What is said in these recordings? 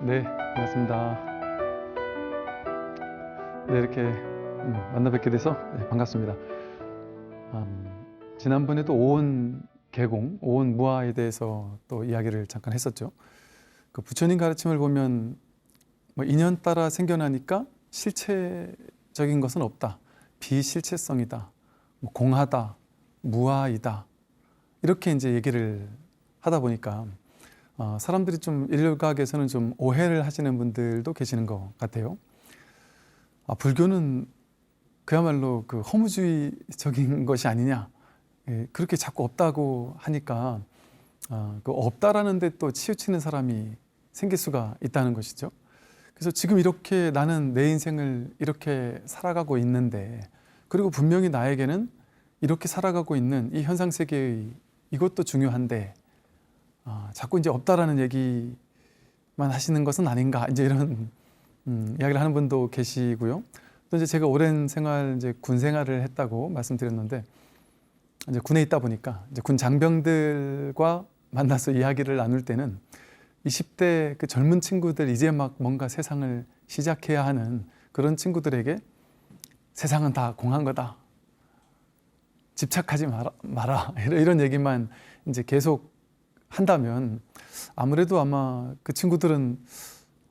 네, 반갑습니다. 네, 이렇게 만나 뵙게 돼서 반갑습니다. 지난번에도 오온 계공, 오온 무아에 대해서 또 이야기를 잠깐 했었죠. 그 부처님 가르침을 보면 뭐 인연 따라 생겨나니까 실체적인 것은 없다. 비실체성이다. 뭐 공하다. 무아이다. 이렇게 이제 얘기를 하다 보니까 사람들이 좀 일각에서는 좀 오해를 하시는 분들도 계시는 것 같아요. 불교는 그야말로 그 허무주의적인 것이 아니냐, 그렇게 자꾸 없다고 하니까 그 없다라는 데 또 치우치는 사람이 생길 수가 있다는 것이죠. 그래서 지금 이렇게 나는 내 인생을 이렇게 살아가고 있는데, 그리고 분명히 나에게는 이렇게 살아가고 있는 이 현상세계의 이것도 중요한데 자꾸 이제 없다라는 얘기만 하시는 것은 아닌가, 이제 이런 이야기를 하는 분도 계시고요. 또 이제 제가 오랜 생활, 이제 군 생활을 했다고 말씀드렸는데, 이제 군에 있다 보니까 이제 군 장병들과 만나서 이야기를 나눌 때는 20대 그 젊은 친구들, 이제 막 뭔가 세상을 시작해야 하는 그런 친구들에게 세상은 다 공한 거다. 집착하지 마라. 이런 얘기만 이제 계속 한다면 아무래도 아마 그 친구들은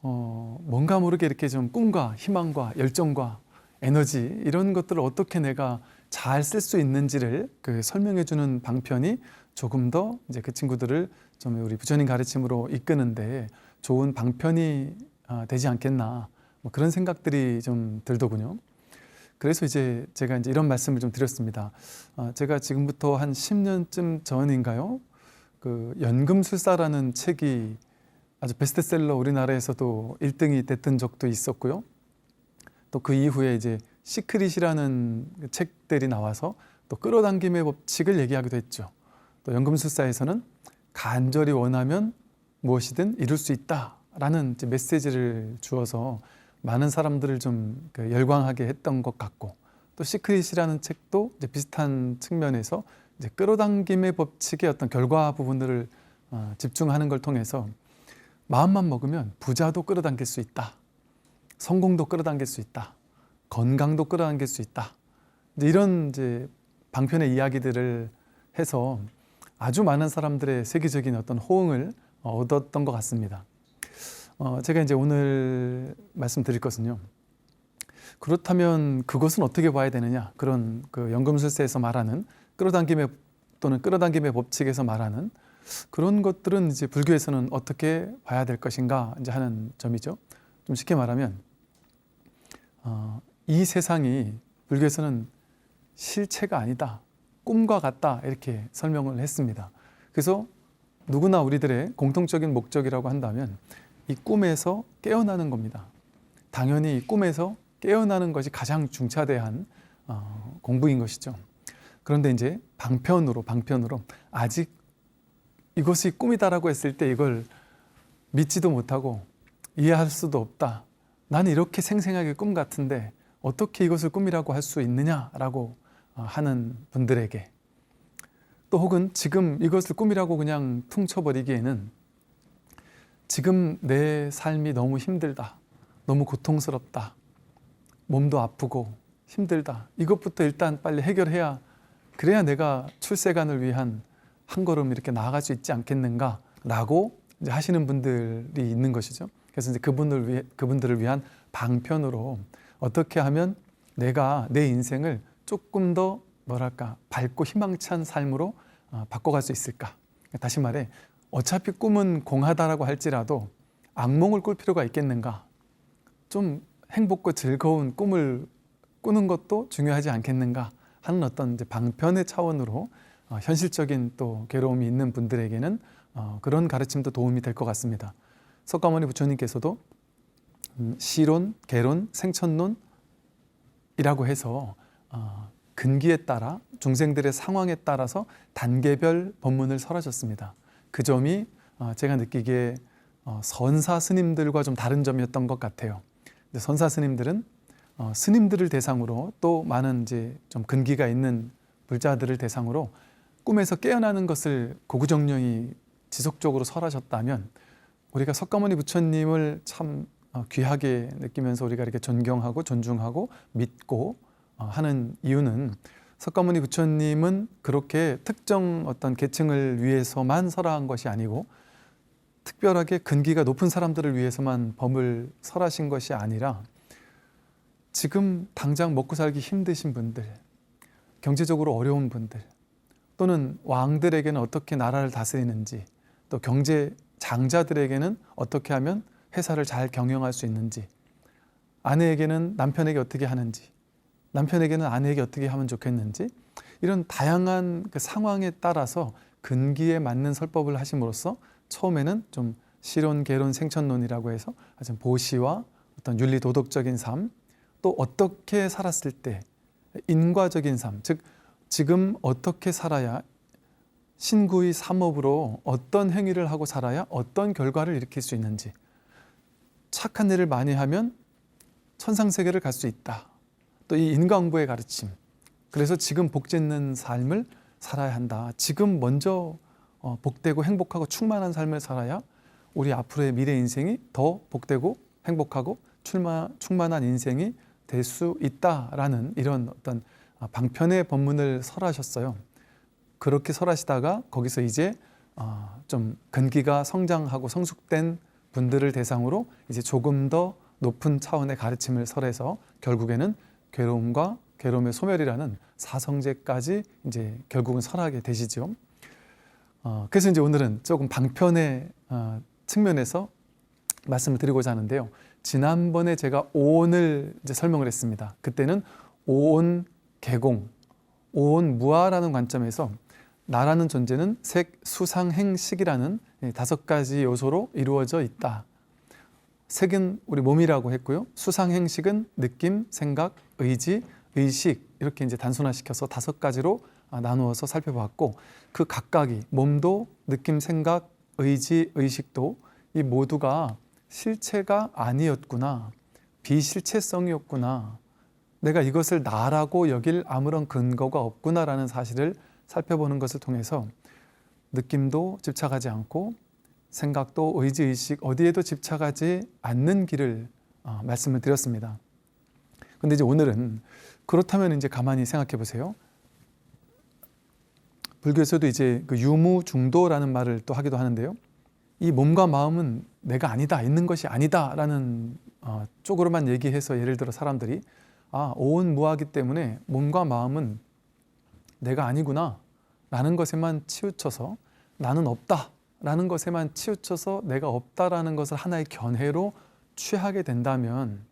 뭔가 모르게 이렇게 좀 꿈과 희망과 열정과 에너지, 이런 것들을 어떻게 내가 잘 쓸 수 있는지를 그 설명해 주는 방편이 조금 더 이제 그 친구들을 좀 우리 부처님 가르침으로 이끄는데 좋은 방편이 되지 않겠나, 뭐 그런 생각들이 좀 들더군요. 그래서 이제 제가 이제 이런 말씀을 좀 드렸습니다. 제가 지금부터 한 10년쯤 전인가요? 그 연금술사라는 책이 아주 베스트셀러, 우리나라에서도 1등이 됐던 적도 있었고요. 또 그 이후에 이제 시크릿이라는 책들이 나와서 또 끌어당김의 법칙을 얘기하기도 했죠. 또 연금술사에서는 간절히 원하면 무엇이든 이룰 수 있다라는 이제 메시지를 주어서 많은 사람들을 좀 열광하게 했던 것 같고, 또 시크릿이라는 책도 이제 비슷한 측면에서 이제 끌어당김의 법칙의 어떤 결과 부분들을 집중하는 걸 통해서 마음만 먹으면 부자도 끌어당길 수 있다. 성공도 끌어당길 수 있다. 건강도 끌어당길 수 있다. 이런 이제 방편의 이야기들을 해서 아주 많은 사람들의 세계적인 어떤 호응을 얻었던 것 같습니다. 제가 이제 오늘 말씀드릴 것은요. 그렇다면 그것은 어떻게 봐야 되느냐? 그런 그 연금술사에서 말하는 끌어당김의 또는 끌어당김의 법칙에서 말하는 그런 것들은 이제 불교에서는 어떻게 봐야 될 것인가 이제 하는 점이죠. 좀 쉽게 말하면 이 세상이 불교에서는 실체가 아니다, 꿈과 같다, 이렇게 설명을 했습니다. 그래서 누구나 우리들의 공통적인 목적이라고 한다면 이 꿈에서 깨어나는 겁니다. 당연히 이 꿈에서 깨어나는 것이 가장 중차대한 공부인 것이죠. 그런데 이제 방편으로 아직 이것이 꿈이다라고 했을 때 이걸 믿지도 못하고 이해할 수도 없다. 나는 이렇게 생생하게 꿈 같은데 어떻게 이것을 꿈이라고 할 수 있느냐라고 하는 분들에게, 또 혹은 지금 이것을 꿈이라고 그냥 퉁쳐버리기에는 지금 내 삶이 너무 힘들다, 너무 고통스럽다, 몸도 아프고 힘들다, 이것부터 일단 빨리 해결해야, 그래야 내가 출세관을 위한 한 걸음 이렇게 나아갈 수 있지 않겠는가 라고 이제 하시는 분들이 있는 것이죠. 그래서 이제 그분들을 위한 방편으로 어떻게 하면 내가 내 인생을 조금 더 뭐랄까 밝고 희망찬 삶으로 바꿔갈 수 있을까. 다시 말해, 어차피 꿈은 공하다라고 할지라도 악몽을 꿀 필요가 있겠는가. 좀 행복과 즐거운 꿈을 꾸는 것도 중요하지 않겠는가 하는 어떤 이제 방편의 차원으로 현실적인 또 괴로움이 있는 분들에게는 그런 가르침도 도움이 될 것 같습니다. 석가모니 부처님께서도 시론, 계론, 생천론이라고 해서 근기에 따라 중생들의 상황에 따라서 단계별 법문을 설하셨습니다. 그 점이 제가 느끼기에 선사 스님들과 좀 다른 점이었던 것 같아요. 선사 스님들은 스님들을 대상으로, 또 많은 이제 좀 근기가 있는 불자들을 대상으로 꿈에서 깨어나는 것을 고구정령이 지속적으로 설하셨다면, 우리가 석가모니 부처님을 참 귀하게 느끼면서 우리가 이렇게 존경하고 존중하고 믿고 하는 이유는 석가모니 부처님은 그렇게 특정 어떤 계층을 위해서만 설한 것이 아니고 특별하게 근기가 높은 사람들을 위해서만 법을 설하신 것이 아니라 지금 당장 먹고 살기 힘드신 분들, 경제적으로 어려운 분들, 또는 왕들에게는 어떻게 나라를 다스리는지, 또 경제 장자들에게는 어떻게 하면 회사를 잘 경영할 수 있는지, 아내에게는 남편에게 어떻게 하는지, 남편에게는 아내에게 어떻게 하면 좋겠는지, 이런 다양한 그 상황에 따라서 근기에 맞는 설법을 하심으로써 처음에는 좀 실론, 계론, 생천론이라고 해서 아주 보시와 어떤 윤리 도덕적인 삶, 또 어떻게 살았을 때 인과적인 삶, 즉 지금 어떻게 살아야 신구의 삼업으로 어떤 행위를 하고 살아야 어떤 결과를 일으킬 수 있는지, 착한 일을 많이 하면 천상세계를 갈 수 있다. 또 이 인과응보의 가르침, 그래서 지금 복짓는 삶을 살아야 한다. 지금 먼저 복되고 행복하고 충만한 삶을 살아야 우리 앞으로의 미래 인생이 더 복되고 행복하고 충만한 인생이 될 수 있다라는 이런 어떤 방편의 법문을 설하셨어요. 그렇게 설하시다가 거기서 이제 좀 근기가 성장하고 성숙된 분들을 대상으로 이제 조금 더 높은 차원의 가르침을 설해서 결국에는 괴로움과 괴로움의 소멸이라는 사성제까지 이제 결국은 설하게 되시죠. 그래서 이제 오늘은 조금 방편의 측면에서 말씀을 드리고자 하는데요. 지난번에 제가 오온을 이제 설명을 했습니다. 그때는 오온 개공, 오온 무아라는 관점에서 나라는 존재는 색, 수상, 행, 식이라는 5가지 요소로 이루어져 있다. 색은 우리 몸이라고 했고요. 수상, 행, 식은 느낌, 생각, 의지, 의식 이렇게 이제 단순화시켜서 5가지로 나누어서 살펴봤고, 그 각각이 몸도 느낌, 생각, 의지, 의식도 이 모두가 실체가 아니었구나, 비실체성이었구나, 내가 이것을 나라고 여길 아무런 근거가 없구나라는 사실을 살펴보는 것을 통해서 느낌도 집착하지 않고 생각도 의지, 의식 어디에도 집착하지 않는 길을 말씀을 드렸습니다. 근데 이제 오늘은 그렇다면 이제 가만히 생각해 보세요. 불교에서도 이제 그 유무중도라는 말을 또 하기도 하는데요. 이 몸과 마음은 내가 아니다, 있는 것이 아니다라는 쪽으로만 얘기해서 예를 들어 사람들이 오온무아기 때문에 몸과 마음은 내가 아니구나 라는 것에만 치우쳐서 나는 없다 라는 것에만 치우쳐서 내가 없다라는 것을 하나의 견해로 취하게 된다면,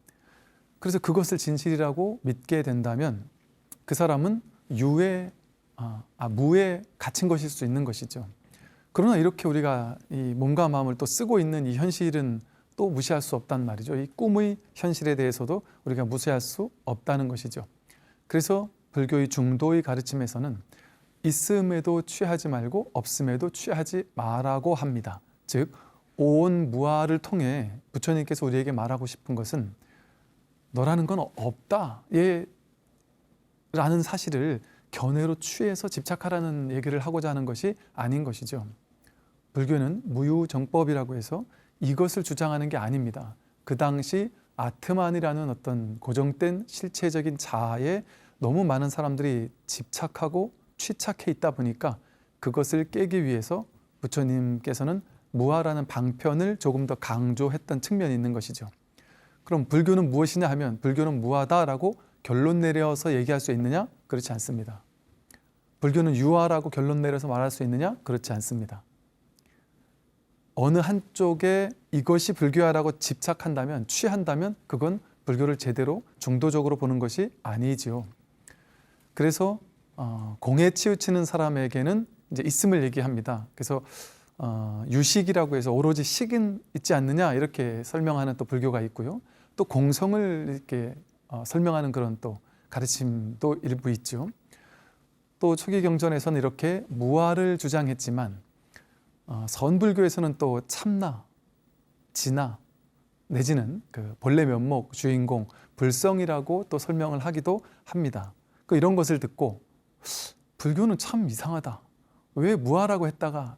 그래서 그것을 진실이라고 믿게 된다면 그 사람은 무에 갇힌 것일 수 있는 것이죠. 그러나 이렇게 우리가 이 몸과 마음을 또 쓰고 있는 이 현실은 또 무시할 수 없단 말이죠. 이 꿈의 현실에 대해서도 우리가 무시할 수 없다는 것이죠. 그래서 불교의 중도의 가르침에서는 있음에도 취하지 말고 없음에도 취하지 말라고 합니다. 즉 오온무아를 통해 부처님께서 우리에게 말하고 싶은 것은 너라는 건 없다 라는 사실을 견해로 취해서 집착하라는 얘기를 하고자 하는 것이 아닌 것이죠. 불교는 무유정법이라고 해서 이것을 주장하는 게 아닙니다. 그 당시 아트만이라는 어떤 고정된 실체적인 자아에 너무 많은 사람들이 집착하고 취착해 있다 보니까 그것을 깨기 위해서 부처님께서는 무아라는 방편을 조금 더 강조했던 측면이 있는 것이죠. 그럼 불교는 무엇이냐 하면 불교는 무아다라고 결론 내려서 얘기할 수 있느냐? 그렇지 않습니다. 불교는 유아라고 결론 내려서 말할 수 있느냐? 그렇지 않습니다. 어느 한쪽에 이것이 불교야라고 집착한다면, 취한다면 그건 불교를 제대로 중도적으로 보는 것이 아니지요. 그래서 공에 치우치는 사람에게는 이제 있음을 얘기합니다. 그래서 유식이라고 해서 오로지 식은 있지 않느냐 이렇게 설명하는 또 불교가 있고요. 또 공성을 이렇게 설명하는 그런 또 가르침도 일부 있죠. 또 초기 경전에서는 이렇게 무아를 주장했지만 선불교에서는 또 참나, 진나 내지는 그 본래 면목, 주인공, 불성이라고 또 설명을 하기도 합니다. 이런 것을 듣고 불교는 참 이상하다. 왜 무아라고 했다가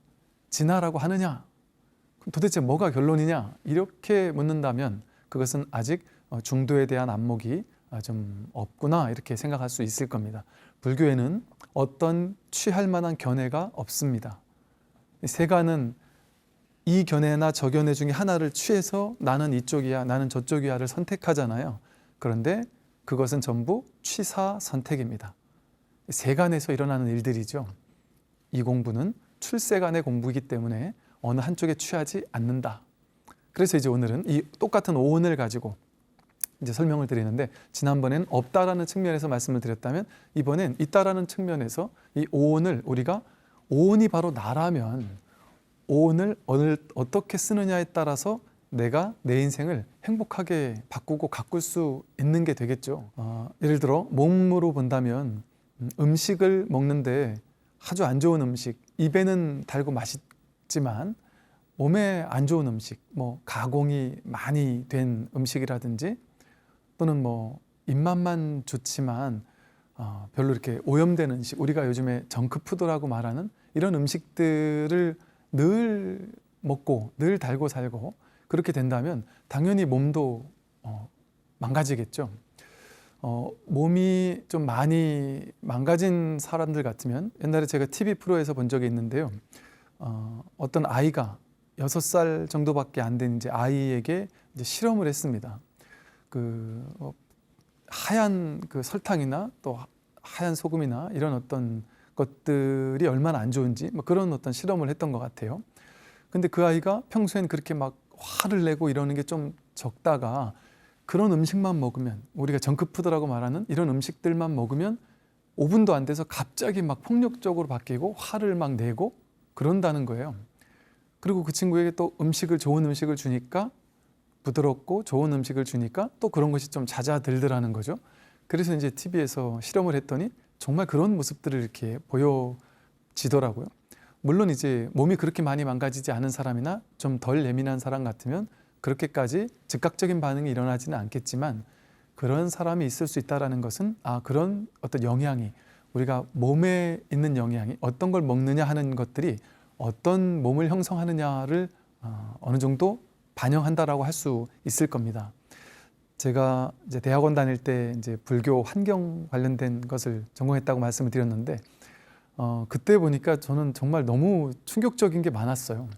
진나라고 하느냐? 도대체 뭐가 결론이냐? 이렇게 묻는다면 그것은 아직 중도에 대한 안목이 좀 없구나 이렇게 생각할 수 있을 겁니다. 불교에는 어떤 취할 만한 견해가 없습니다. 세간은 이 견해나 저 견해 중에 하나를 취해서 나는 이쪽이야, 나는 저쪽이야를 선택하잖아요. 그런데 그것은 전부 취사 선택입니다. 세간에서 일어나는 일들이죠. 이 공부는 출세간의 공부이기 때문에 어느 한쪽에 취하지 않는다. 그래서 이제 오늘은 이 똑같은 오온을 가지고 이제 설명을 드리는데, 지난번엔 없다라는 측면에서 말씀을 드렸다면 이번엔 있다라는 측면에서 이 오온을 우리가 오온이 바로 나라면 오온을 어떻게 쓰느냐에 따라서 내가 내 인생을 행복하게 바꾸고 가꿀 수 있는 게 되겠죠. 예를 들어 몸으로 본다면 음식을 먹는데 아주 안 좋은 음식, 입에는 달고 맛있지만 몸에 안 좋은 음식, 뭐 가공이 많이 된 음식이라든지 또는 뭐 입맛만 좋지만 별로 이렇게 오염된 음식, 우리가 요즘에 정크푸드라고 말하는 이런 음식들을 늘 먹고 늘 달고 살고 그렇게 된다면 당연히 몸도 망가지겠죠. 몸이 좀 많이 망가진 사람들 같으면, 옛날에 제가 TV 프로에서 본 적이 있는데요. 어떤 아이가 6살 정도밖에 안 된 이제 아이에게 이제 실험을 했습니다. 하얀 그 설탕이나 또 하얀 소금이나 이런 어떤 것들이 얼마나 안 좋은지 뭐 그런 어떤 실험을 했던 것 같아요. 근데 그 아이가 평소엔 그렇게 막 화를 내고 이러는 게 좀 적다가 그런 음식만 먹으면, 우리가 정크푸드라고 말하는 이런 음식들만 먹으면 5분도 안 돼서 갑자기 막 폭력적으로 바뀌고 화를 막 내고 그런다는 거예요. 그리고 그 친구에게 또 좋은 음식을 주니까, 부드럽고 좋은 음식을 주니까 또 그런 것이 좀 잦아들더라는 거죠. 그래서 이제 TV에서 실험을 했더니 정말 그런 모습들을 이렇게 보여지더라고요. 물론 이제 몸이 그렇게 많이 망가지지 않은 사람이나 좀 덜 예민한 사람 같으면 그렇게까지 즉각적인 반응이 일어나지는 않겠지만, 그런 사람이 있을 수 있다는 것은 그런 어떤 영향이, 우리가 몸에 있는 영향이 어떤 걸 먹느냐 하는 것들이 어떤 몸을 형성하느냐를 어느 정도 반영한다라고 할 수 있을 겁니다. 제가 이제 대학원 다닐 때 이제 불교 환경 관련된 것을 전공했다고 말씀을 드렸는데, 그때 보니까 저는 정말 너무 충격적인 게 많았어요.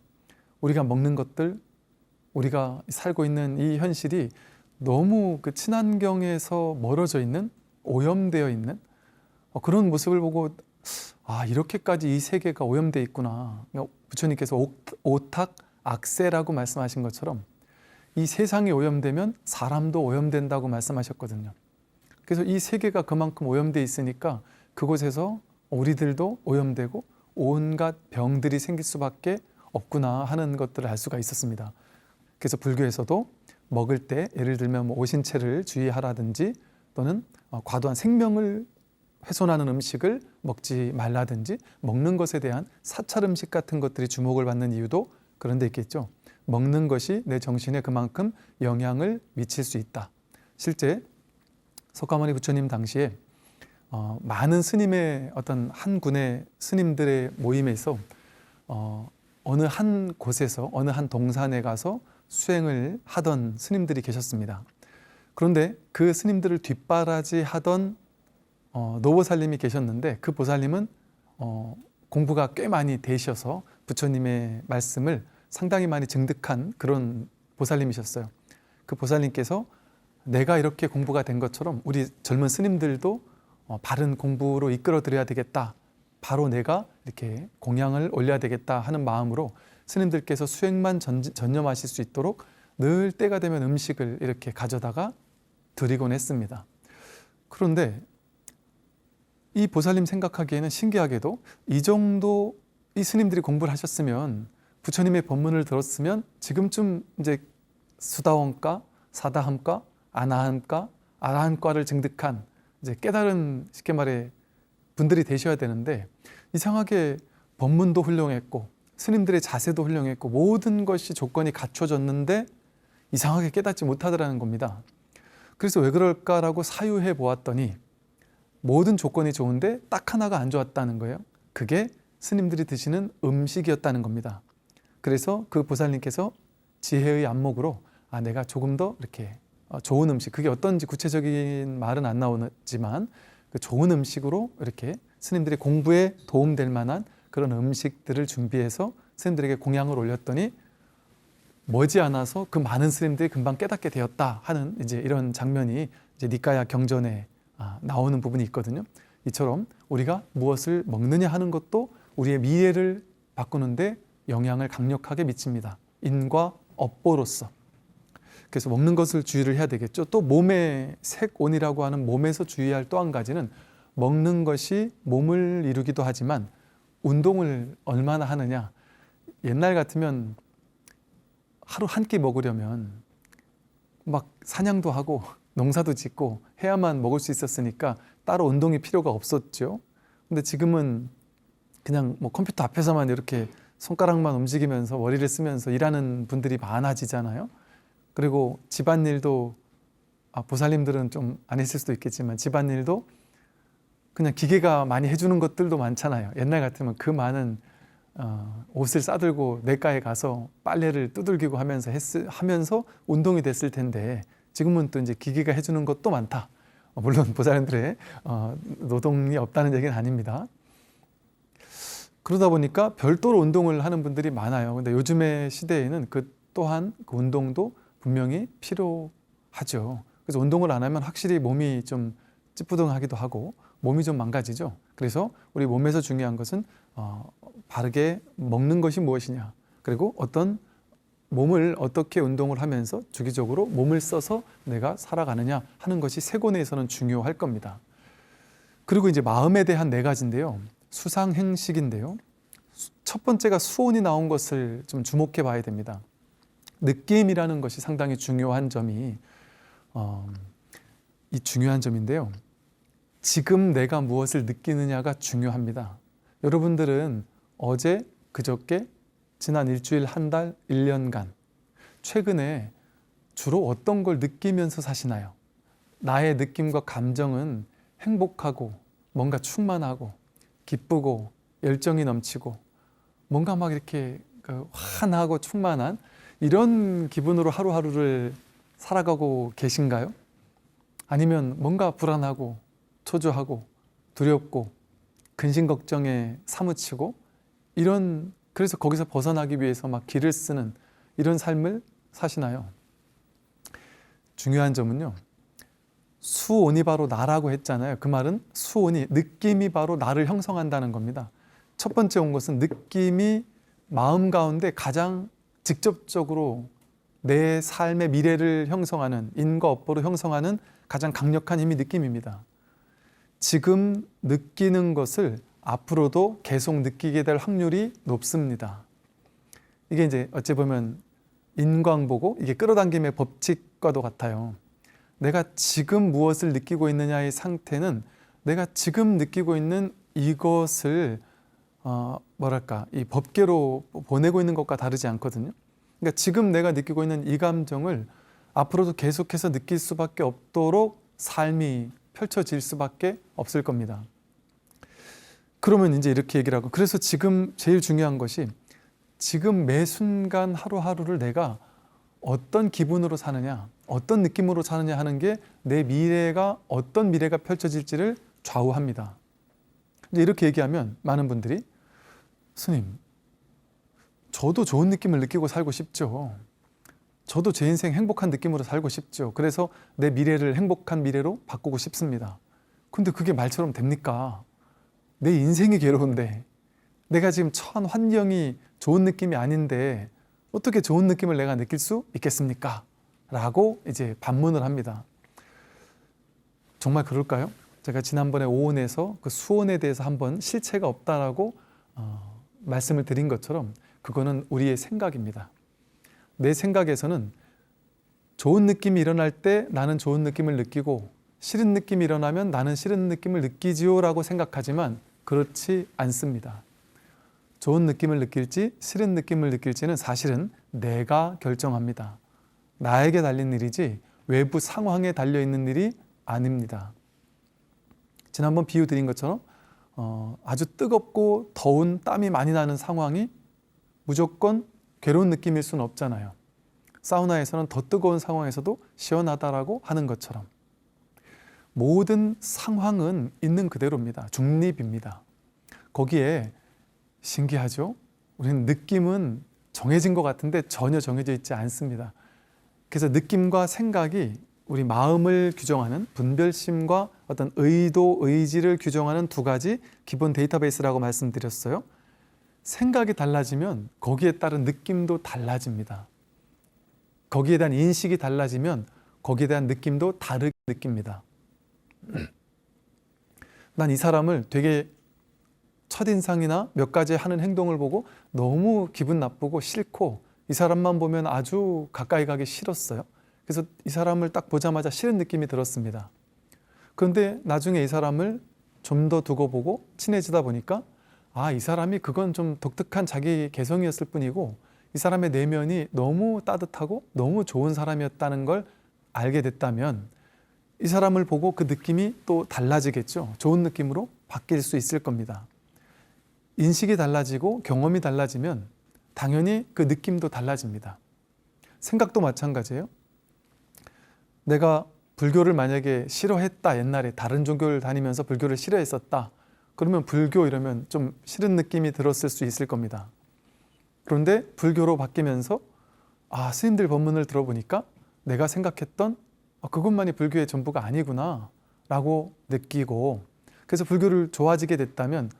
우리가 먹는 것들, 우리가 살고 있는 이 현실이 너무 그 친환경에서 멀어져 있는, 오염되어 있는 그런 모습을 보고 이렇게까지 이 세계가 오염되어 있구나. 부처님께서 오탁 악세라고 말씀하신 것처럼 이 세상이 오염되면 사람도 오염된다고 말씀하셨거든요. 그래서 이 세계가 그만큼 오염되어 있으니까 그곳에서 우리들도 오염되고 온갖 병들이 생길 수밖에 없구나 하는 것들을 알 수가 있었습니다. 그래서 불교에서도 먹을 때 예를 들면 뭐 오신채를 주의하라든지, 또는 과도한 생명을 훼손하는 음식을 먹지 말라든지, 먹는 것에 대한 사찰 음식 같은 것들이 주목을 받는 이유도 그런 데 있겠죠. 먹는 것이 내 정신에 그만큼 영향을 미칠 수 있다. 실제 석가모니 부처님 당시에 많은 스님의 어떤 한 군의 스님들의 모임에서 어느 한 곳에서 어느 한 동산에 가서 수행을 하던 스님들이 계셨습니다. 그런데 그 스님들을 뒷바라지 하던 노보살님이 계셨는데, 그 보살님은 공부가 꽤 많이 되셔서 부처님의 말씀을 상당히 많이 증득한 그런 보살님이셨어요. 그 보살님께서 내가 이렇게 공부가 된 것처럼 우리 젊은 스님들도 바른 공부로 이끌어 드려야 되겠다, 바로 내가 이렇게 공양을 올려야 되겠다 하는 마음으로 스님들께서 수행만 전념하실 수 있도록 늘 때가 되면 음식을 이렇게 가져다가 드리곤 했습니다. 그런데 이 보살님 생각하기에는 신기하게도 이 정도 이 스님들이 공부를 하셨으면, 부처님의 법문을 들었으면 지금쯤 이제 수다원가, 사다함가, 아나함가, 아라함가를 증득한 이제 깨달은, 쉽게 말해 분들이 되셔야 되는데, 이상하게 법문도 훌륭했고 스님들의 자세도 훌륭했고 모든 것이 조건이 갖춰졌는데 이상하게 깨닫지 못하더라는 겁니다. 그래서 왜 그럴까라고 사유해 보았더니 모든 조건이 좋은데 딱 하나가 안 좋았다는 거예요. 그게 스님들이 드시는 음식이었다는 겁니다. 그래서 그 보살님께서 지혜의 안목으로 내가 조금 더 이렇게 좋은 음식, 그게 어떤지 구체적인 말은 안 나오지만 그 좋은 음식으로 이렇게 스님들이 공부에 도움될 만한 그런 음식들을 준비해서 스님들에게 공양을 올렸더니 머지않아서 그 많은 스님들이 금방 깨닫게 되었다 하는 이제 이런 장면이 이제 니까야 경전에 나오는 부분이 있거든요. 이처럼 우리가 무엇을 먹느냐 하는 것도 우리의 미래를 바꾸는데 영향을 강력하게 미칩니다. 인과 업보로서. 그래서 먹는 것을 주의를 해야 되겠죠. 또 몸의 색온이라고 하는 몸에서 주의할 또 한 가지는 먹는 것이 몸을 이루기도 하지만 운동을 얼마나 하느냐. 옛날 같으면 하루 한 끼 먹으려면 막 사냥도 하고 농사도 짓고 해야만 먹을 수 있었으니까 따로 운동이 필요가 없었죠. 근데 지금은 그냥 뭐 컴퓨터 앞에서만 이렇게 손가락만 움직이면서 머리를 쓰면서 일하는 분들이 많아지잖아요. 그리고 집안일도 보살님들은 좀 안 했을 수도 있겠지만 집안일도 그냥 기계가 많이 해주는 것들도 많잖아요. 옛날 같으면 그 많은 옷을 싸들고 냇가에 가서 빨래를 두들기고 하면서 운동이 됐을 텐데 지금은 또 이제 기계가 해주는 것도 많다. 물론 보살님들의 노동이 없다는 얘기는 아닙니다. 그러다 보니까 별도로 운동을 하는 분들이 많아요. 근데 요즘의 시대에는 그 또한 그 운동도 분명히 필요하죠. 그래서 운동을 안 하면 확실히 몸이 좀 찌뿌둥하기도 하고 몸이 좀 망가지죠. 그래서 우리 몸에서 중요한 것은 바르게 먹는 것이 무엇이냐, 그리고 어떤 몸을 어떻게 운동을 하면서 주기적으로 몸을 써서 내가 살아가느냐 하는 것이 세곤에서는 중요할 겁니다. 그리고 이제 마음에 대한 네 가지인데요. 수상행식인데요. 첫 번째가 수온이 나온 것을 좀 주목해 봐야 됩니다. 느낌이라는 것이 상당히 중요한 점이 이 중요한 점인데요. 지금 내가 무엇을 느끼느냐가 중요합니다. 여러분들은 어제, 그저께, 지난 일주일, 한 달, 1년간 최근에 주로 어떤 걸 느끼면서 사시나요? 나의 느낌과 감정은 행복하고 뭔가 충만하고 기쁘고 열정이 넘치고 뭔가 막 이렇게 환하고 충만한 이런 기분으로 하루하루를 살아가고 계신가요? 아니면 뭔가 불안하고 초조하고 두렵고 근심걱정에 사무치고 그래서 거기서 벗어나기 위해서 막 기를 쓰는 이런 삶을 사시나요? 중요한 점은요, 수온이 바로 나라고 했잖아요. 그 말은 수온이, 느낌이 바로 나를 형성한다는 겁니다. 첫 번째 온 것은 느낌이 마음 가운데 가장 직접적으로 내 삶의 미래를 형성하는, 인과 업보로 형성하는 가장 강력한 힘이 느낌입니다. 지금 느끼는 것을 앞으로도 계속 느끼게 될 확률이 높습니다. 이게 이제 어찌 보면 인광보고 이게 끌어당김의 법칙과도 같아요. 내가 지금 무엇을 느끼고 있느냐의 상태는 내가 지금 느끼고 있는 이것을 이 법계로 보내고 있는 것과 다르지 않거든요. 그러니까 지금 내가 느끼고 있는 이 감정을 앞으로도 계속해서 느낄 수밖에 없도록 삶이 펼쳐질 수밖에 없을 겁니다. 그러면 이제 이렇게 얘기를 하고, 그래서 지금 제일 중요한 것이 지금 매 순간 하루하루를 내가 어떤 기분으로 사느냐, 어떤 느낌으로 사느냐 하는 게 내 미래가 어떤 미래가 펼쳐질지를 좌우합니다. 이렇게 얘기하면 많은 분들이 스님, 저도 좋은 느낌을 느끼고 살고 싶죠. 저도 제 인생 행복한 느낌으로 살고 싶죠. 그래서 내 미래를 행복한 미래로 바꾸고 싶습니다. 근데 그게 말처럼 됩니까? 내 인생이 괴로운데, 내가 지금 처한 환경이 좋은 느낌이 아닌데 어떻게 좋은 느낌을 내가 느낄 수 있겠습니까? 라고 이제 반문을 합니다. 정말 그럴까요? 제가 지난번에 오온에서 그 수온에 대해서 한번 실체가 없다라고 말씀을 드린 것처럼 그거는 우리의 생각입니다. 내 생각에서는 좋은 느낌이 일어날 때 나는 좋은 느낌을 느끼고 싫은 느낌이 일어나면 나는 싫은 느낌을 느끼지요 라고 생각하지만 그렇지 않습니다. 좋은 느낌을 느낄지 싫은 느낌을 느낄지는 사실은 내가 결정합니다. 나에게 달린 일이지 외부 상황에 달려있는 일이 아닙니다. 지난번 비유 드린 것처럼 아주 뜨겁고 더운 땀이 많이 나는 상황이 무조건 괴로운 느낌일 수는 없잖아요. 사우나에서는 더 뜨거운 상황에서도 시원하다라고 하는 것처럼 모든 상황은 있는 그대로입니다. 중립입니다. 거기에 신기하죠? 우리는 느낌은 정해진 것 같은데 전혀 정해져 있지 않습니다. 그래서 느낌과 생각이 우리 마음을 규정하는 분별심과 어떤 의도, 의지를 규정하는 두 가지 기본 데이터베이스라고 말씀드렸어요. 생각이 달라지면 거기에 따른 느낌도 달라집니다. 거기에 대한 인식이 달라지면 거기에 대한 느낌도 다르게 느낍니다. 난 이 사람을 되게 첫인상이나 몇 가지 하는 행동을 보고 너무 기분 나쁘고 싫고 이 사람만 보면 아주 가까이 가기 싫었어요. 그래서 이 사람을 딱 보자마자 싫은 느낌이 들었습니다. 그런데 나중에 이 사람을 좀 더 두고 보고 친해지다 보니까 이 사람이 그건 좀 독특한 자기 개성이었을 뿐이고 이 사람의 내면이 너무 따뜻하고 너무 좋은 사람이었다는 걸 알게 됐다면 이 사람을 보고 그 느낌이 또 달라지겠죠. 좋은 느낌으로 바뀔 수 있을 겁니다. 인식이 달라지고 경험이 달라지면 당연히 그 느낌도 달라집니다. 생각도 마찬가지예요. 내가 불교를 만약에 싫어했다, 옛날에 다른 종교를 다니면서 불교를 싫어했었다. 그러면 불교 이러면 좀 싫은 느낌이 들었을 수 있을 겁니다. 그런데 불교로 바뀌면서 스님들 법문을 들어보니까 내가 생각했던 그것만이 불교의 전부가 아니구나 라고 느끼고 그래서 불교를 좋아지게 됐다면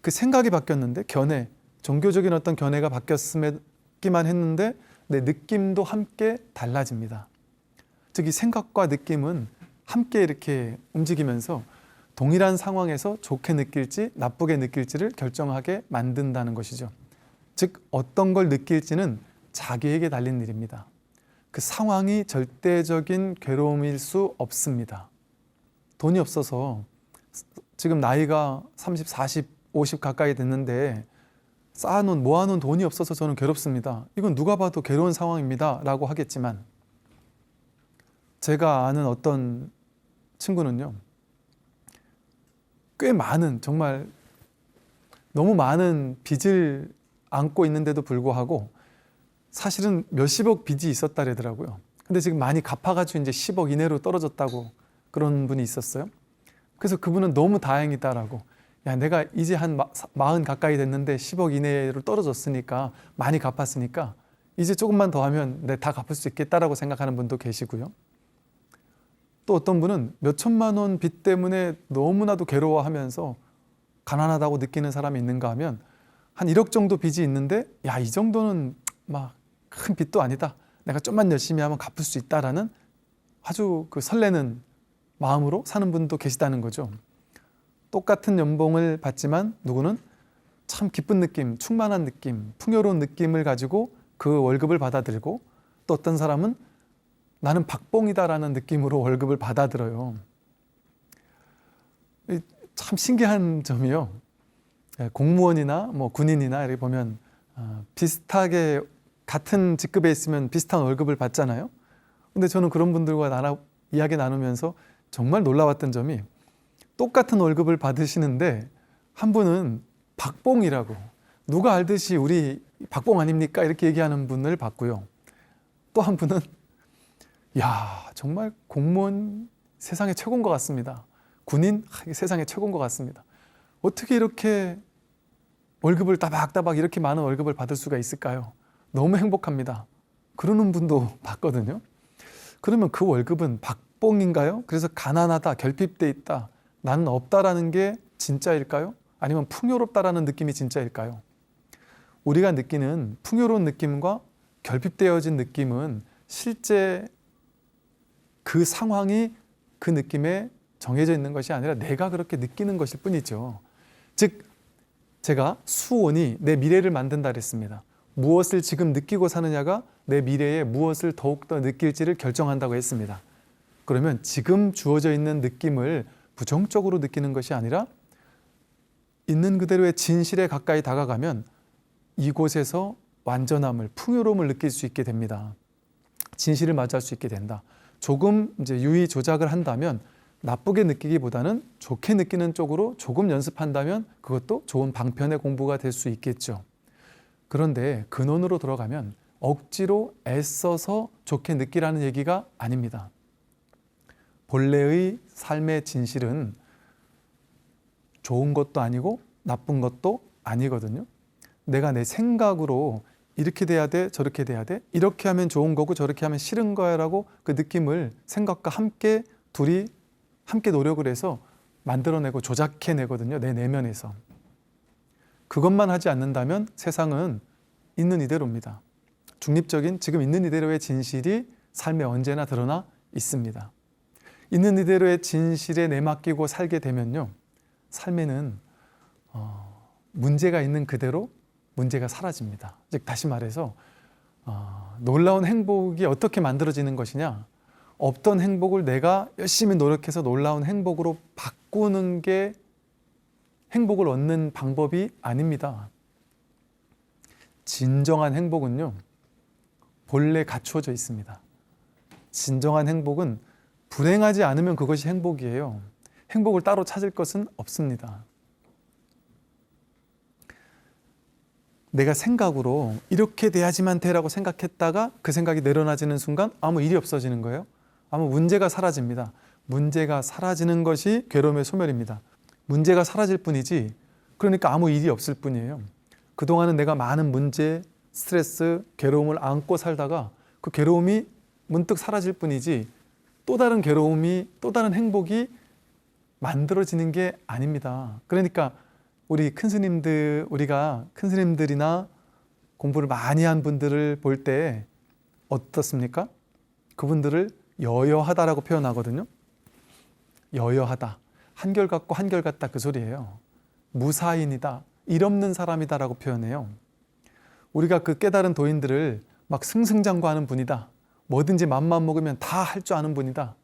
그 생각이 바뀌었는데 견해, 종교적인 어떤 견해가 바뀌었기만 했는데 내 느낌도 함께 달라집니다. 즉 이 생각과 느낌은 함께 이렇게 움직이면서 동일한 상황에서 좋게 느낄지 나쁘게 느낄지를 결정하게 만든다는 것이죠. 즉 어떤 걸 느낄지는 자기에게 달린 일입니다. 그 상황이 절대적인 괴로움일 수 없습니다. 돈이 없어서 지금 나이가 30, 40, 50 가까이 됐는데 모아놓은 돈이 없어서 저는 괴롭습니다. 이건 누가 봐도 괴로운 상황입니다 라고 하겠지만 제가 아는 어떤 친구는요 꽤 많은 정말 너무 많은 빚을 안고 있는데도 불구하고 사실은 몇십억 빚이 있었다더라고요. 근데 지금 많이 갚아가지고 이제 10억 이내로 떨어졌다고 그런 분이 있었어요. 그래서 그분은 너무 다행이다라고 내가 이제 한 40 가까이 됐는데 10억 이내로 떨어졌으니까 많이 갚았으니까 이제 조금만 더 하면 다 갚을 수 있겠다라고 생각하는 분도 계시고요. 또 어떤 분은 몇 천만 원 빚 때문에 너무나도 괴로워하면서 가난하다고 느끼는 사람이 있는가 하면 한 1억 정도 빚이 있는데 이 정도는 막 큰 빚도 아니다. 내가 좀만 열심히 하면 갚을 수 있다라는 아주 그 설레는 마음으로 사는 분도 계시다는 거죠. 똑같은 연봉을 받지만 누구는 참 기쁜 느낌, 충만한 느낌, 풍요로운 느낌을 가지고 그 월급을 받아들고 또 어떤 사람은 나는 박봉이다라는 느낌으로 월급을 받아들여요. 참 신기한 점이요. 공무원이나 군인이나 이렇게 보면 비슷하게 같은 직급에 있으면 비슷한 월급을 받잖아요. 근데 저는 그런 분들과 이야기 나누면서 정말 놀라웠던 점이 똑같은 월급을 받으시는데 한 분은 박봉이라고 누가 알듯이 우리 박봉 아닙니까? 이렇게 얘기하는 분을 봤고요. 또 한 분은 정말 공무원 세상에 최고인 것 같습니다. 군인 세상에 최고인 것 같습니다. 어떻게 이렇게 월급을 따박따박 이렇게 많은 월급을 받을 수가 있을까요? 너무 행복합니다. 그러는 분도 봤거든요. 그러면 그 월급은 박봉인가요? 그래서 가난하다, 결핍돼 있다, 나는 없다라는 게 진짜일까요? 아니면 풍요롭다라는 느낌이 진짜일까요? 우리가 느끼는 풍요로운 느낌과 결핍되어진 느낌은 실제 그 상황이 그 느낌에 정해져 있는 것이 아니라 내가 그렇게 느끼는 것일 뿐이죠. 즉 제가 수온이 내 미래를 만든다 그랬습니다. 무엇을 지금 느끼고 사느냐가 내 미래에 무엇을 더욱더 느낄지를 결정한다고 했습니다. 그러면 지금 주어져 있는 느낌을 부정적으로 느끼는 것이 아니라 있는 그대로의 진실에 가까이 다가가면 이곳에서 완전함을, 풍요로움을 느낄 수 있게 됩니다. 진실을 맞이할 수 있게 된다. 조금 이제 유의 조작을 한다면 나쁘게 느끼기보다는 좋게 느끼는 쪽으로 조금 연습한다면 그것도 좋은 방편의 공부가 될 수 있겠죠. 그런데 근원으로 들어가면 억지로 애써서 좋게 느끼라는 얘기가 아닙니다. 본래의 삶의 진실은 좋은 것도 아니고 나쁜 것도 아니거든요. 내가 내 생각으로 이렇게 돼야 돼, 저렇게 돼야 돼, 이렇게 하면 좋은 거고 저렇게 하면 싫은 거야 라고 그 느낌을 생각과 함께 둘이 함께 노력을 해서 만들어내고 조작해내거든요. 내 내면에서. 그것만 하지 않는다면 세상은 있는 이대로입니다. 중립적인 지금 있는 이대로의 진실이 삶에 언제나 드러나 있습니다. 있는 이대로의 진실에 내맡기고 살게 되면요, 삶에는 문제가 있는 그대로 문제가 사라집니다. 즉 다시 말해서 놀라운 행복이 어떻게 만들어지는 것이냐, 없던 행복을 내가 열심히 노력해서 놀라운 행복으로 바꾸는 게 행복을 얻는 방법이 아닙니다. 진정한 행복은요, 본래 갖추어져 있습니다. 진정한 행복은 불행하지 않으면 그것이 행복이에요. 행복을 따로 찾을 것은 없습니다. 내가 생각으로 이렇게 돼야지만 돼라고 생각했다가 그 생각이 내려놔지는 순간 아무 일이 없어지는 거예요. 아무 문제가 사라집니다. 문제가 사라지는 것이 괴로움의 소멸입니다. 문제가 사라질 뿐이지, 그러니까 아무 일이 없을 뿐이에요. 그동안은 내가 많은 문제, 스트레스, 괴로움을 안고 살다가 그 괴로움이 문득 사라질 뿐이지 또 다른 괴로움이, 또 다른 행복이 만들어지는 게 아닙니다. 그러니까 우리가 큰 스님들이나 공부를 많이 한 분들을 볼 때 어떻습니까? 그분들을 여여하다라고 표현하거든요. 여여하다. 한결같고 한결같다 그 소리예요. 무사인이다. 일 없는 사람이다라고 표현해요. 우리가 그 깨달은 도인들을 막 승승장구하는 분이다. 뭐든지 맘만 먹으면 다 할 줄 아는 분이다.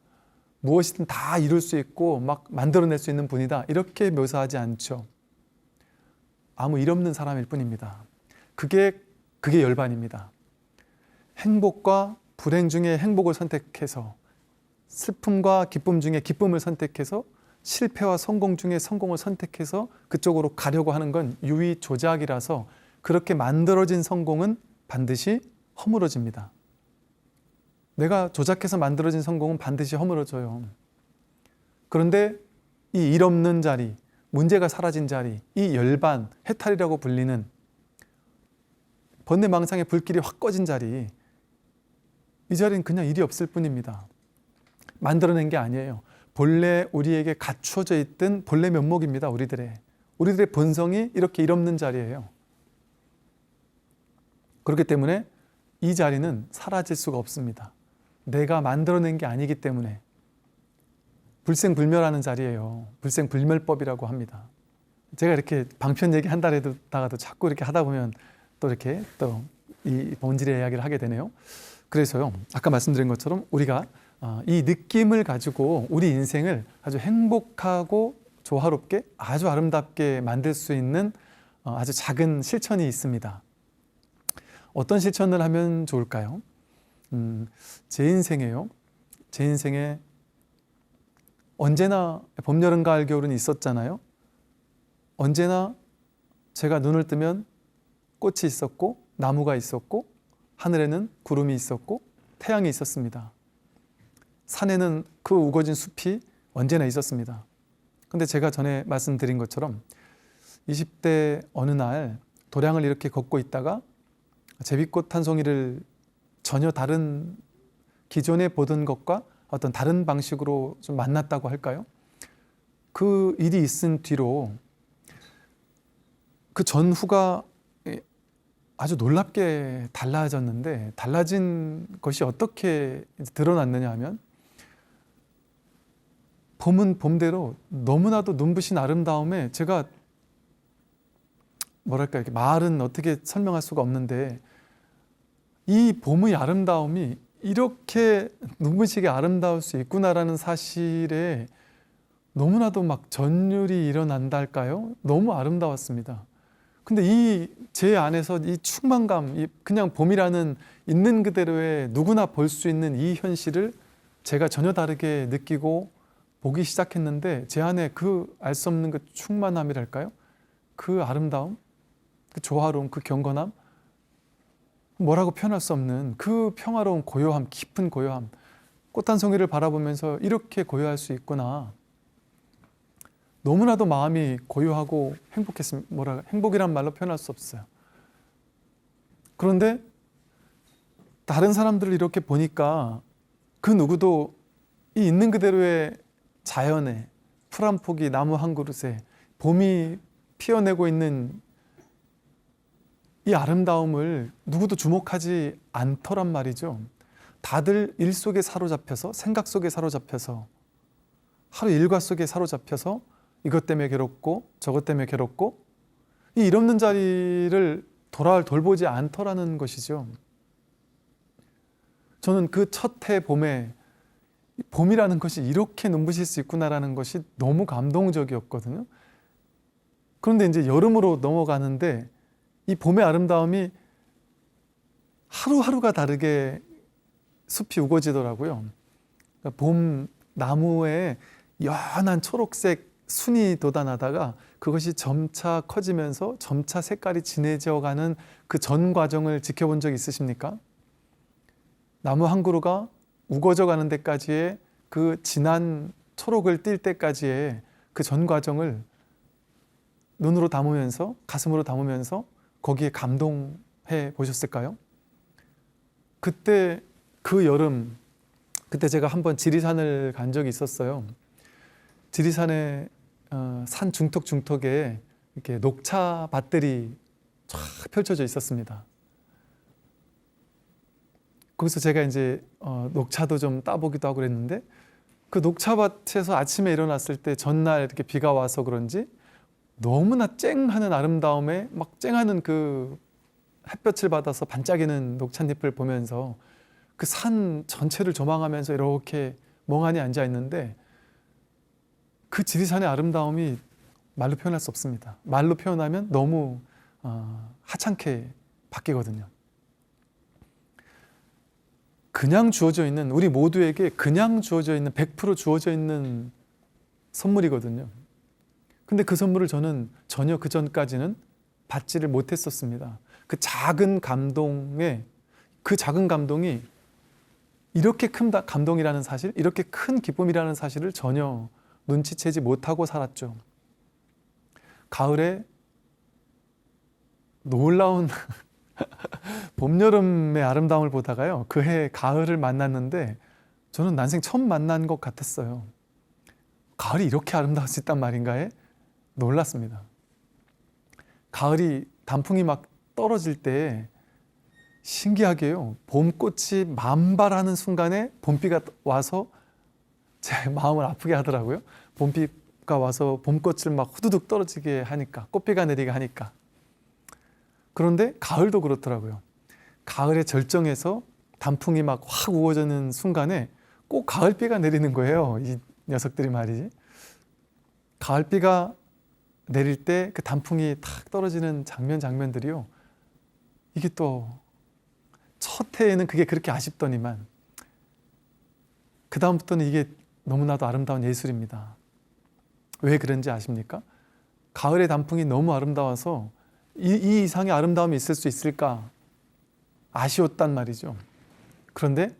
무엇이든 다 이룰 수 있고 막 만들어낼 수 있는 분이다. 이렇게 묘사하지 않죠. 아무 일 없는 사람일 뿐입니다. 그게 열반입니다. 행복과 불행 중에 행복을 선택해서, 슬픔과 기쁨 중에 기쁨을 선택해서, 실패와 성공 중에 성공을 선택해서 그쪽으로 가려고 하는 건 유의 조작이라서 그렇게 만들어진 성공은 반드시 허물어집니다. 내가 조작해서 만들어진 성공은 반드시 허물어져요. 그런데 이 일 없는 자리, 문제가 사라진 자리, 이 열반, 해탈이라고 불리는 번뇌망상의 불길이 확 꺼진 자리, 이 자리는 그냥 일이 없을 뿐입니다. 만들어낸 게 아니에요. 본래 우리에게 갖추어져 있던 본래 면목입니다. 우리들의 본성이 이렇게 일 없는 자리예요. 그렇기 때문에 이 자리는 사라질 수가 없습니다. 내가 만들어낸 게 아니기 때문에 불생불멸하는 자리예요. 불생불멸법이라고 합니다. 제가 이렇게 방편 얘기 한다 해다가도 자꾸 이렇게 하다 보면 또 이렇게 또 이 본질의 이야기를 하게 되네요. 그래서요, 아까 말씀드린 것처럼 우리가 이 느낌을 가지고 우리 인생을 아주 행복하고 조화롭게 아주 아름답게 만들 수 있는 아주 작은 실천이 있습니다. 어떤 실천을 하면 좋을까요? 제 인생에 언제나 봄, 여름, 가을, 겨울은 있었잖아요. 언제나 제가 눈을 뜨면 꽃이 있었고 나무가 있었고 하늘에는 구름이 있었고 태양이 있었습니다. 산에는 그 우거진 숲이 언제나 있었습니다. 근데 제가 전에 말씀드린 것처럼 20대 어느 날 도량을 이렇게 걷고 있다가 제비꽃 한 송이를 전혀 다른 기존에 보던 것과 어떤 다른 방식으로 좀 만났다고 할까요? 그 일이 있은 뒤로 그 전후가 아주 놀랍게 달라졌는데, 달라진 것이 어떻게 드러났느냐 하면, 봄은 봄대로 너무나도 눈부신 아름다움에 제가 뭐랄까, 이렇게 말은 어떻게 설명할 수가 없는데, 이 봄의 아름다움이 이렇게 눈부시게 아름다울 수 있구나라는 사실에 너무나도 막 전율이 일어난다 할까요? 너무 아름다웠습니다. 근데 이 제 안에서 이 충만감, 그냥 봄이라는 있는 그대로의 누구나 볼 수 있는 이 현실을 제가 전혀 다르게 느끼고 보기 시작했는데, 제 안에 그 알 수 없는 그 충만함이랄까요? 그 아름다움, 그 조화로움, 그 경건함, 뭐라고 표현할 수 없는 그 평화로운 고요함, 깊은 고요함. 꽃 한 송이를 바라보면서 이렇게 고요할 수 있구나. 너무나도 마음이 고요하고 행복했습니다. 행복이란 말로 표현할 수 없어요. 그런데 다른 사람들을 이렇게 보니까 그 누구도 이 있는 그대로의 자연에, 풀 한 포기, 나무 한 그릇에 봄이 피어내고 있는 이 아름다움을 누구도 주목하지 않더란 말이죠. 다들 일 속에 사로잡혀서, 생각 속에 사로잡혀서, 하루 일과 속에 사로잡혀서 이것 때문에 괴롭고 저것 때문에 괴롭고 이 일 없는 자리를 돌보지 않더라는 것이죠. 저는 그 첫 해 봄에 봄이라는 것이 이렇게 눈부실 수 있구나라는 것이 너무 감동적이었거든요. 그런데 이제 여름으로 넘어가는데 이 봄의 아름다움이 하루하루가 다르게 숲이 우거지더라고요. 그러니까 봄 나무에 연한 초록색 순이 돋아나다가 그것이 점차 커지면서 점차 색깔이 진해져가는 그 전 과정을 지켜본 적 있으십니까? 나무 한 그루가 우거져 가는 데까지의 그 진한 초록을 띌 때까지의 그 전 과정을 눈으로 담으면서, 가슴으로 담으면서 거기에 감동해 보셨을까요? 그때 그 여름, 그때 제가 한번 지리산을 간 적이 있었어요. 지리산의 산 중턱에 이렇게 녹차 밭들이 쫙 펼쳐져 있었습니다. 거기서 제가 이제 녹차도 좀 따보기도 하고 그랬는데 그 녹차밭에서 아침에 일어났을 때 전날 이렇게 비가 와서 그런지 너무나 쨍하는 아름다움에 막 쨍하는 그 햇볕을 받아서 반짝이는 녹찻잎을 보면서 그 산 전체를 조망하면서 이렇게 멍하니 앉아 있는데 그 지리산의 아름다움이 말로 표현할 수 없습니다. 말로 표현하면 너무 하찮게 바뀌거든요. 그냥 주어져 있는, 우리 모두에게 그냥 주어져 있는, 100% 주어져 있는 선물이거든요. 근데 그 선물을 저는 전혀 그 전까지는 받지를 못했었습니다. 그 작은 감동이 이렇게 큰 감동이라는 사실, 이렇게 큰 기쁨이라는 사실을 전혀 눈치채지 못하고 살았죠. 가을에 놀라운 봄, 여름의 아름다움을 보다가요, 그해 가을을 만났는데 저는 난생 처음 만난 것 같았어요. 가을이 이렇게 아름다울 수 있단 말인가에 놀랐습니다. 가을이 단풍이 막 떨어질 때 신기하게요, 봄꽃이 만발하는 순간에 봄비가 와서 제 마음을 아프게 하더라고요. 봄비가 와서 봄꽃을 막 후두둑 떨어지게 하니까, 꽃비가 내리게 하니까. 그런데 가을도 그렇더라고요. 가을의 절정에서 단풍이 막 확 우거지는 순간에 꼭 가을비가 내리는 거예요. 이 녀석들이 말이지. 가을비가 내릴 때 그 단풍이 탁 떨어지는 장면들이요. 이게 또 첫 해에는 그게 그렇게 아쉽더니만 그 다음부터는 이게 너무나도 아름다운 예술입니다. 왜 그런지 아십니까? 가을의 단풍이 너무 아름다워서 이 이상의 아름다움이 있을 수 있을까 아쉬웠단 말이죠. 그런데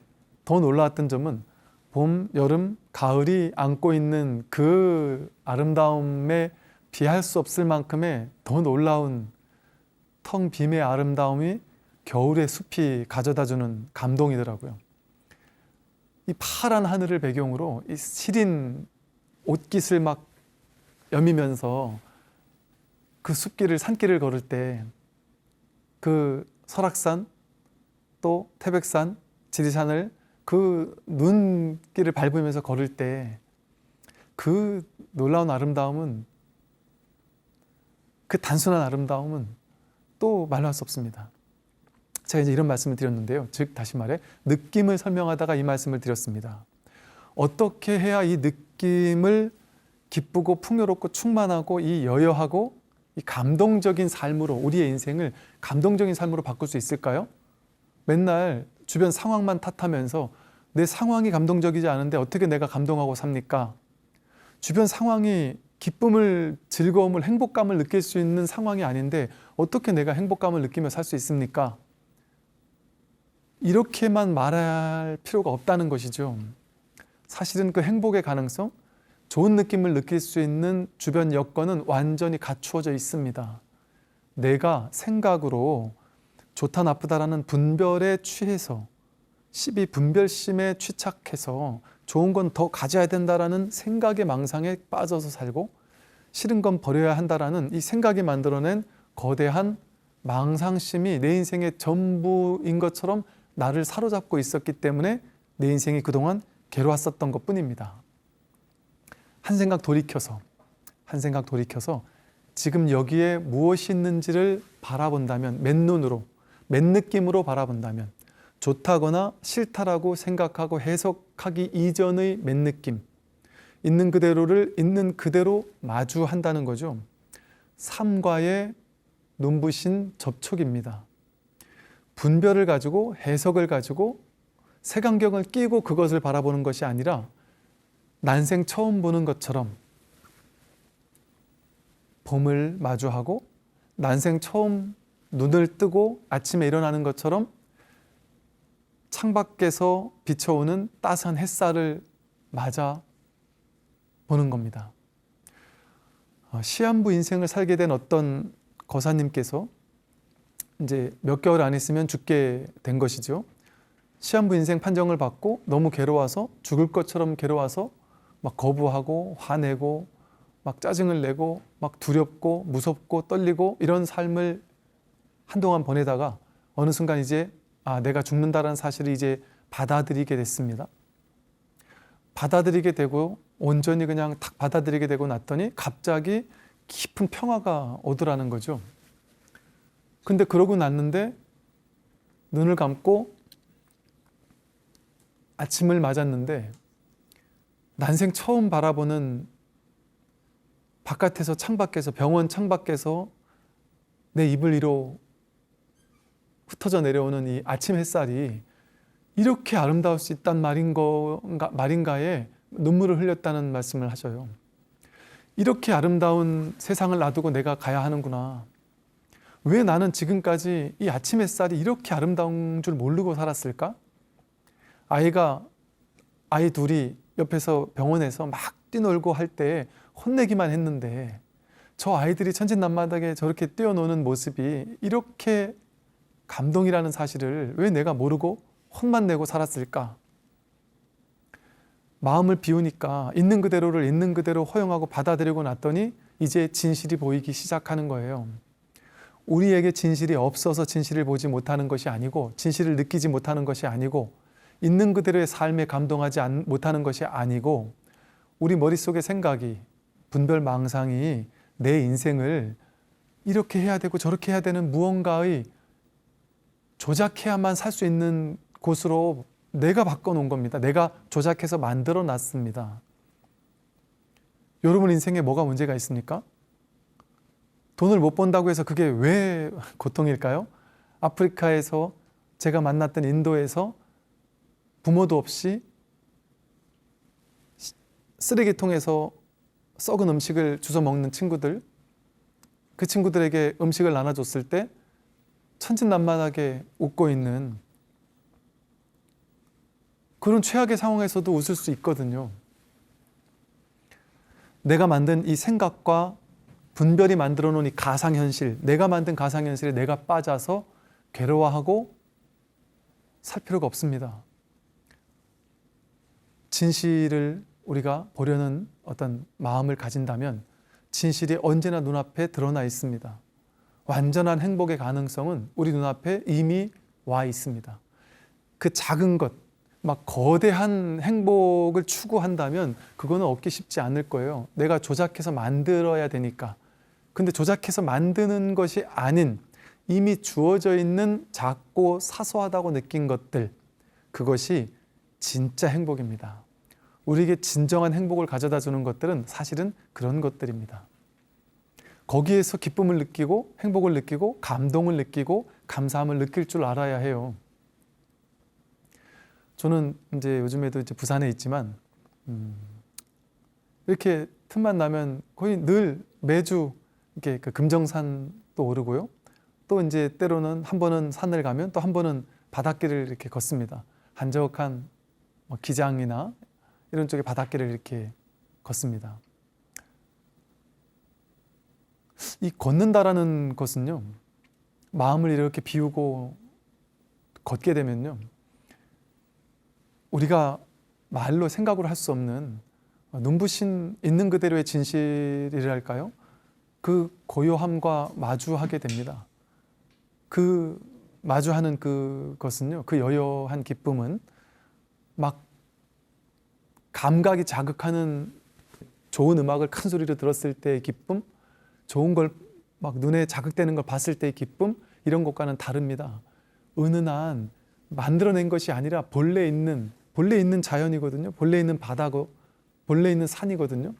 더 놀라웠던 점은 봄, 여름, 가을이 안고 있는 그 아름다움에 비할 수 없을 만큼의 더 놀라운 텅 빔의 아름다움이 겨울의 숲이 가져다주는 감동이더라고요. 이 파란 하늘을 배경으로 이 시린 옷깃을 막 여미면서 그 숲길을, 산길을 걸을 때 그 설악산, 또 태백산, 지리산을 그 눈길을 밟으면서 걸을 때 그 놀라운 아름다움은, 그 단순한 아름다움은 또 말로 할 수 없습니다. 제가 이제 이런 말씀을 드렸는데요. 즉 다시 말해 느낌을 설명하다가 이 말씀을 드렸습니다. 어떻게 해야 이 느낌을 기쁘고 풍요롭고 충만하고 이 여여하고 이 감동적인 삶으로, 우리의 인생을 감동적인 삶으로 바꿀 수 있을까요? 맨날 주변 상황만 탓하면서 내 상황이 감동적이지 않은데 어떻게 내가 감동하고 삽니까? 주변 상황이 기쁨을, 즐거움을, 행복감을 느낄 수 있는 상황이 아닌데 어떻게 내가 행복감을 느끼며 살 수 있습니까? 이렇게만 말할 필요가 없다는 것이죠. 사실은 그 행복의 가능성, 좋은 느낌을 느낄 수 있는 주변 여건은 완전히 갖추어져 있습니다. 내가 생각으로 좋다 나쁘다라는 분별에 취해서, 시비 분별심에 취착해서 좋은 건 더 가져야 된다라는 생각의 망상에 빠져서 살고, 싫은 건 버려야 한다라는 이 생각이 만들어낸 거대한 망상심이 내 인생의 전부인 것처럼 나를 사로잡고 있었기 때문에 내 인생이 그동안 괴로웠었던 것 뿐입니다. 한 생각 돌이켜서 지금 여기에 무엇이 있는지를 바라본다면, 맨눈으로, 맨느낌으로 바라본다면, 좋다거나 싫다라고 생각하고 해석하기 이전의 맨느낌, 있는 그대로를 있는 그대로 마주한다는 거죠. 삶과의 눈부신 접촉입니다. 분별을 가지고, 해석을 가지고, 색안경을 끼고 그것을 바라보는 것이 아니라 난생 처음 보는 것처럼 봄을 마주하고, 난생 처음 눈을 뜨고 아침에 일어나는 것처럼 창밖에서 비춰오는 따스한 햇살을 맞아 보는 겁니다. 시한부 인생을 살게 된 어떤 거사님께서 이제 몇 개월 안 있으면 죽게 된 것이죠. 시한부 인생 판정을 받고 너무 괴로워서, 죽을 것처럼 괴로워서 막 거부하고 화내고 막 짜증을 내고 막 두렵고 무섭고 떨리고 이런 삶을 한동안 보내다가 어느 순간 이제 내가 죽는다는 사실을 이제 받아들이게 됐습니다. 받아들이게 되고 온전히 그냥 탁 받아들이게 되고 났더니 갑자기 깊은 평화가 오더라는 거죠. 근데 그러고 났는데 눈을 감고 아침을 맞았는데 난생 처음 바라보는 바깥에서, 창밖에서, 병원 창밖에서 내 이불 위로 흩어져 내려오는 이 아침 햇살이 이렇게 아름다울 수 있단 말인가에 눈물을 흘렸다는 말씀을 하셔요. 이렇게 아름다운 세상을 놔두고 내가 가야 하는구나. 왜 나는 지금까지 이 아침 햇살이 이렇게 아름다운 줄 모르고 살았을까? 아이 둘이 옆에서 병원에서 막 뛰놀고 할 때 혼내기만 했는데 저 아이들이 천진난만하게 저렇게 뛰어노는 모습이 이렇게 감동이라는 사실을 왜 내가 모르고 혼만 내고 살았을까? 마음을 비우니까 있는 그대로를 있는 그대로 허용하고 받아들이고 났더니 이제 진실이 보이기 시작하는 거예요. 우리에게 진실이 없어서 진실을 보지 못하는 것이 아니고, 진실을 느끼지 못하는 것이 아니고, 있는 그대로의 삶에 감동하지 못하는 것이 아니고, 우리 머릿속의 생각이, 분별 망상이 내 인생을 이렇게 해야 되고 저렇게 해야 되는 무언가의 조작해야만 살 수 있는 곳으로 내가 바꿔놓은 겁니다. 내가 조작해서 만들어 놨습니다. 여러분 인생에 뭐가 문제가 있습니까? 돈을 못 번다고 해서 그게 왜 고통일까요? 아프리카에서, 제가 만났던 인도에서 부모도 없이 쓰레기통에서 썩은 음식을 주워 먹는 친구들, 그 친구들에게 음식을 나눠줬을 때 천진난만하게 웃고 있는 그런 최악의 상황에서도 웃을 수 있거든요. 내가 만든 이 생각과 분별이 만들어 놓은 이 가상현실, 내가 만든 가상현실에 내가 빠져서 괴로워하고 살 필요가 없습니다. 진실을 우리가 보려는 어떤 마음을 가진다면 진실이 언제나 눈앞에 드러나 있습니다. 완전한 행복의 가능성은 우리 눈앞에 이미 와 있습니다. 그 작은 것, 막 거대한 행복을 추구한다면 그거는 얻기 쉽지 않을 거예요. 내가 조작해서 만들어야 되니까. 근데 조작해서 만드는 것이 아닌 이미 주어져 있는 작고 사소하다고 느낀 것들, 그것이 진짜 행복입니다. 우리에게 진정한 행복을 가져다 주는 것들은 사실은 그런 것들입니다. 거기에서 기쁨을 느끼고 행복을 느끼고 감동을 느끼고 감사함을 느낄 줄 알아야 해요. 저는 이제 요즘에도 이제 부산에 있지만 이렇게 틈만 나면 거의 늘 매주 이렇게 그 금정산도 오르고요. 또 이제 때로는 한 번은 산을 가면 또 한 번은 바닷길을 이렇게 걷습니다. 한적한 기장이나 이런 쪽에 바닷길을 이렇게 걷습니다. 이 걷는다라는 것은요, 마음을 이렇게 비우고 걷게 되면요, 우리가 말로 생각으로 할 수 없는 눈부신 있는 그대로의 진실이랄까요? 그 고요함과 마주하게 됩니다. 그 마주하는 그것은요, 그 여여한 기쁨은 막 감각이 자극하는 좋은 음악을 큰 소리로 들었을 때의 기쁨, 좋은 걸 막 눈에 자극되는 걸 봤을 때의 기쁨, 이런 것과는 다릅니다. 은은한 만들어낸 것이 아니라 본래 있는 자연이거든요. 본래 있는 바다고 본래 있는 산이거든요.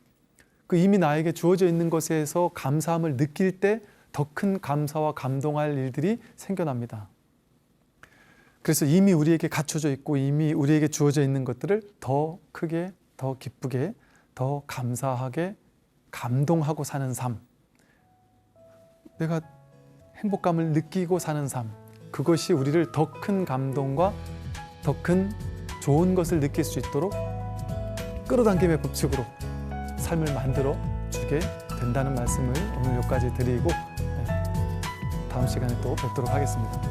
그 이미 나에게 주어져 있는 것에서 감사함을 느낄 때 더 큰 감사와 감동할 일들이 생겨납니다. 그래서 이미 우리에게 갖춰져 있고 이미 우리에게 주어져 있는 것들을 더 크게, 더 기쁘게, 더 감사하게 감동하고 사는 삶, 내가 행복감을 느끼고 사는 삶, 그것이 우리를 더 큰 감동과 더 큰 좋은 것을 느낄 수 있도록 끌어당김의 법칙으로 삶을 만들어 주게 된다는 말씀을 오늘 여기까지 드리고, 다음 시간에 또 뵙도록 하겠습니다.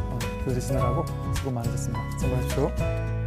들으시느라고 수고 많으셨습니다. 수고하십시오.